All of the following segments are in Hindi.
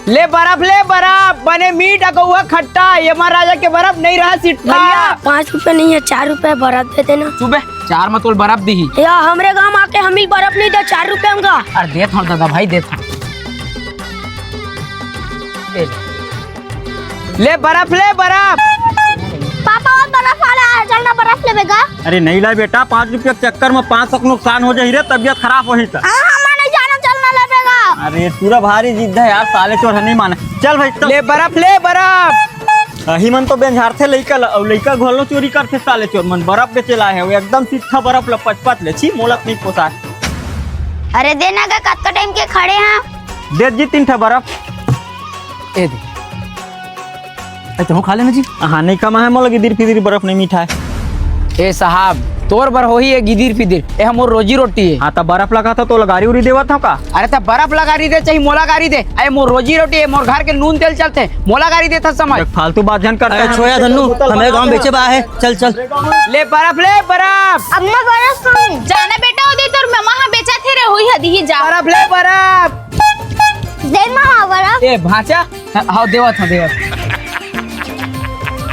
ले बर्फ बने मीठ अगुआ खट्टा ये महाराजा के बर्फ नहीं रहा सिट्टा। 5 रुपए नहीं है 4 रुपए बर्फ दे देना। सुबह 4 में तो बर्फ दी या हमरे गांव आके हम ही बर्फ नहीं दे 4 रुपए हमका। अरे दे था दादा भाई दे था। ले बर्फ पापा और बर्फ वाला है चलना बर्फ लेवेगा। अरे नहीं ला बेटा 5 रुपये के चक्कर में 500 का नुकसान हो जाए रे तबियत खराब हो ही था। हमें नहीं जाना चलना लेवेगा। अरे पूरा भारी जिद है यार साले चोर है नहीं माने। चल भाई तो। ले बर्फ ही मन तो बेंझार थे लइका और लइका घोलो चोरी करते साले चोर मन बर्फ बेचे लाए है वो एकदम सीधा बर्फ ल पचपच ले छी मोलक नहीं पोसा। अरे देना का कत्तो टाइम के खड़े हैं। दे जी 3 ठा बर्फ ए दे तो खा लेना जी। हाँ नहीं कमा है मोला गिदिर फिदिर बर्फ नहीं मीठा है। ए साहब तोर बर हो ही है गिदिर फिदिर ए हम रोजी रोटी है। हाँ तो बर्फ लगा था तो लगारी उरी देवा था का। अरे तो बर्फ लगा रही दे चाहिए मोला गाड़ी दे अरे मोर रोजी रोटी है मोर घर के नून तेल चलते मोला गाड़ी दे था समझ। फालतू बात जान करता है। छोया धन्नू हमें गांव बेचे बा है चल चल। ले बर्फ अम्मा बर्फ जाना बेटा उदय तोर मम्मा हां बेचा थे रे होई हदी ही जा बर्फ दे मां बर्फ। ए भाचा हां देवत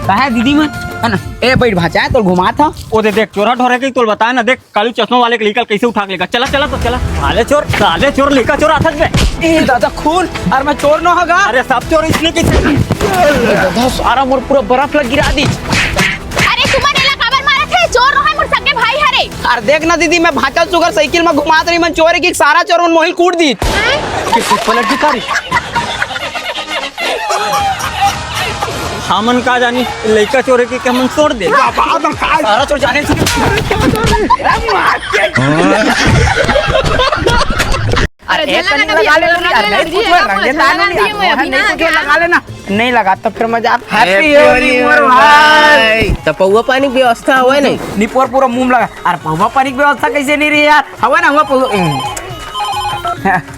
कहा दीदी मन है ना। ए बैठ भाचा है तो घुमा था ओ दे देख चोरा ढोरे के तो बता ना देख कालू चश्मा वाले के लेकर कैसे उठा के लेगा। चला चला तो चला साले चोर लेकर चोर आता है। ए दादा खून और मैं चोर न होगा। अरे सब चोर इसने कैसे दादा सारा मोर पूरा बर्फ लग गिरा दी। अरे तुम्हारे ला काबर मारत है चोर रहा मोर सगे भाई हरे। अरे देख ना दीदी मैं भाचा सुगर साइकिल में घुमात रही मन चोरी की सारा चोर मन मोहिल कूट दी पलट दी कारी। हमन का जानी लइका चोरे के हमन छोड़ दे सारा चोर जाने अरे लगा लेना नहीं लगा तो फिर मजा। हैप्पी होली मोर भाई। तो पौवा पानी की व्यवस्था हुआ नहीं निपोर पूरा मुंह लगा। अरे पौवा पानी की व्यवस्था कैसे नहीं रही यार हवा ना हुआ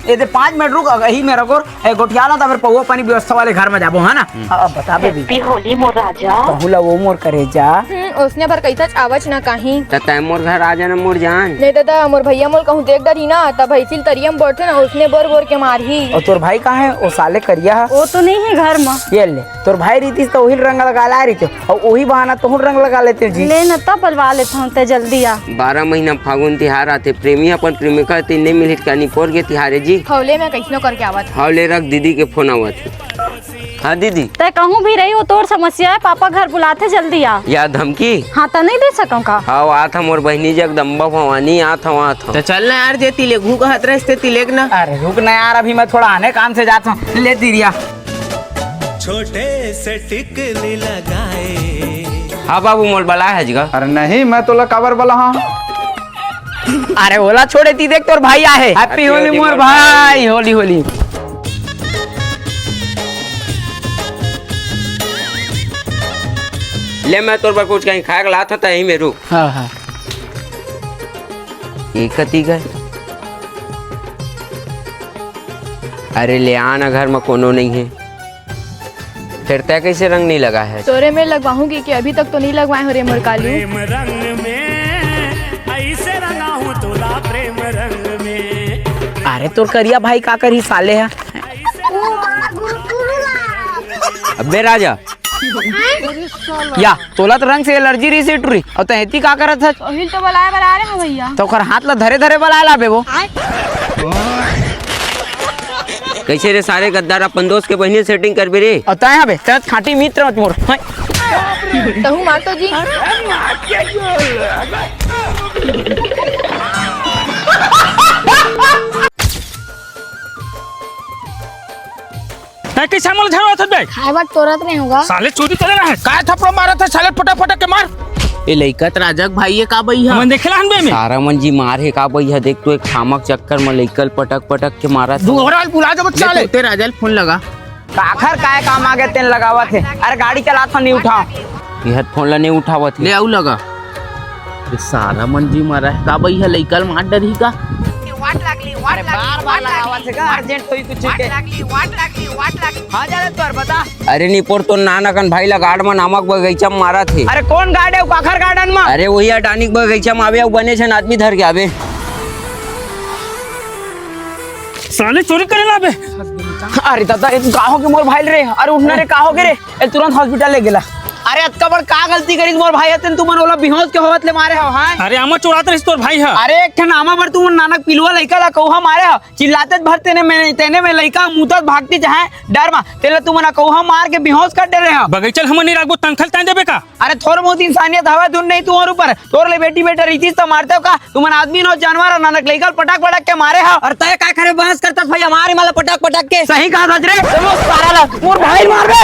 ये 5 मिनट रुक यही मेरा को गोटियाला था फिर पौवा पानी व्यवस्था वाले घर में जाबो है ना। अब बता बेबी होली मोर राजा बहुला वो मोर करे जा उसने भर कैसा आवाज ना कहीं तय मोर घर आ जाना मोर जान नहीं दादा मोर भैया मोर कहूं देख डरी ना तब भैसिल तरियम बैठे ना उसने बोर बोर के मारही। और तोर भाई कहाँ है वो साले करिया है वो तो नहीं है घर में। ये ले तोर भाई रीति तो वही रंग लगा ला रही थी और वही बहाना तुम रंग लगा लेते जी। ले न तब पलवा लेता हूँ ते जल्दी आ। 12 महीना फागुन तिहार आते प्रेमी अपन प्रेमिका तीन नहीं मिली का निपोर के तिहारे जी हौले में कैसनो करके आवत। हौले रख दीदी के फोन आवा थी। हाँ दीदी ते कहूँ भी रही हो तोर समस्या है पापा घर बुलाते जल्दी आ। या धमकी हाँ तो नहीं दे सकूँ का। हाँ आत हम और बहनी जगदम्बा भवानी आत हम तो चलना यार जे तिलेक घू कहत रहे तिलेक ना। अरे रुक ना यार अभी मैं थोड़ा आने काम से जाता हूँ ले दीरिया छोटे से टिकली लगाए। हाँ बाबू मोल बला है जगह। अरे नहीं मैं तो काबर बोला हाँ। अरे ओला छोड़े थी देख तोर भाई आहे। हैप्पी होली मोर भाई होली होली। ले मैं तोर पर कुछ कहीं खाए ला था यही में रुक। हाँ हाँ एक कती गए। अरे ले आना घर में कोनो नहीं है फिर तय कैसे रंग नहीं लगा है। तोरे में लगवाऊंगी कि अभी तक तो नहीं लगवाए हो रे मोर कालू। प्रेम रंग में ऐसे रंगा हूँ तोला प्रेम रंग में। अरे तोर करिया भाई का करी साले है। अबे राजा या तोला तो रंग से एलर्जी रही से टूरी और तहती का करत है। ओहिल तो बला रहे हो भैया तो कर हाथ ला धरे धरे बला ला बे वो। कैसे रे सारे गद्दार अपन दोस्त के बहनी सेटिंग कर बे रे। और तय यहाँ बे तेरा खाटी मित्र मत मोर। तहु मार तो जी कैसे मोल झड़वा था बे खाए बात तुरंत नहीं होगा। साले चोरी करे ना है काय थपड़ो मारा था साले फटाफट के मार। ए लइकत राजक भाई ये का भैया मन देखला हन बे में सारा मन जी मार है का भैया देख तो एक खामक चक्कर में लइकल पटक पटक के मारा था। दोहरा बुला दे बच्चा ले ते राजल फोन लगा आखिर काय काम आ गए तेन लगावा थे। अरे गाड़ी चला था नहीं उठा ये हेडफोन ला नहीं उठावत ले आऊ लगा। सारा मन जी मारा है का भैया लइकल मार डरी का। बार लगावा थे का अर्जेंट कोई कुछ के हाँ जा तोर बता। अरे निपोर तो नानकन भाई ला गार्ड में नामक बगीचा में मारा थे। अरे कौन गार्ड है काखर गार्डन में। अरे वही अटानिक बगीचा में आवे बने छन आदमी धर के आवे। साले चोरी करे ला बे। अरे दादा ये का हो के मोर भाई रे, अरे उठना रे का हो के रे, ए तुरंत हॉस्पिटल ले गेला। अरे अतका बड़ का गलती करी मोर भाई हतन, तू मन ओला बेहोश के होवत ले मारे हो हां। अरे आमा चोरात रहिस तोर भाई है। अरे एक ठन आमा पर तू नानक पिलुआ लइका ला कौहा मारे हो, चिल्लाते भरते ने में तेने में लइका मुतत भागती जहां डर मा तेला तू मना कौहा मार के बेहोश कर दे रहे हो। बगैचल हमन नहीं राखबो तंखल तान देबे का। अरे थोड़ बहुत इंसानियत हवा धुन नहीं तू और ऊपर तोर ले बेटी बेटा रीतिस तो मारते हो का, तू मन आदमी नो जानवर और नानक लइका पटक पटक के मारे हो। और तय का करे बहस करता भाई हमारे माला पटक पटक के। सही कहा सच रे, चलो सारा ला मोर भाई मार बे।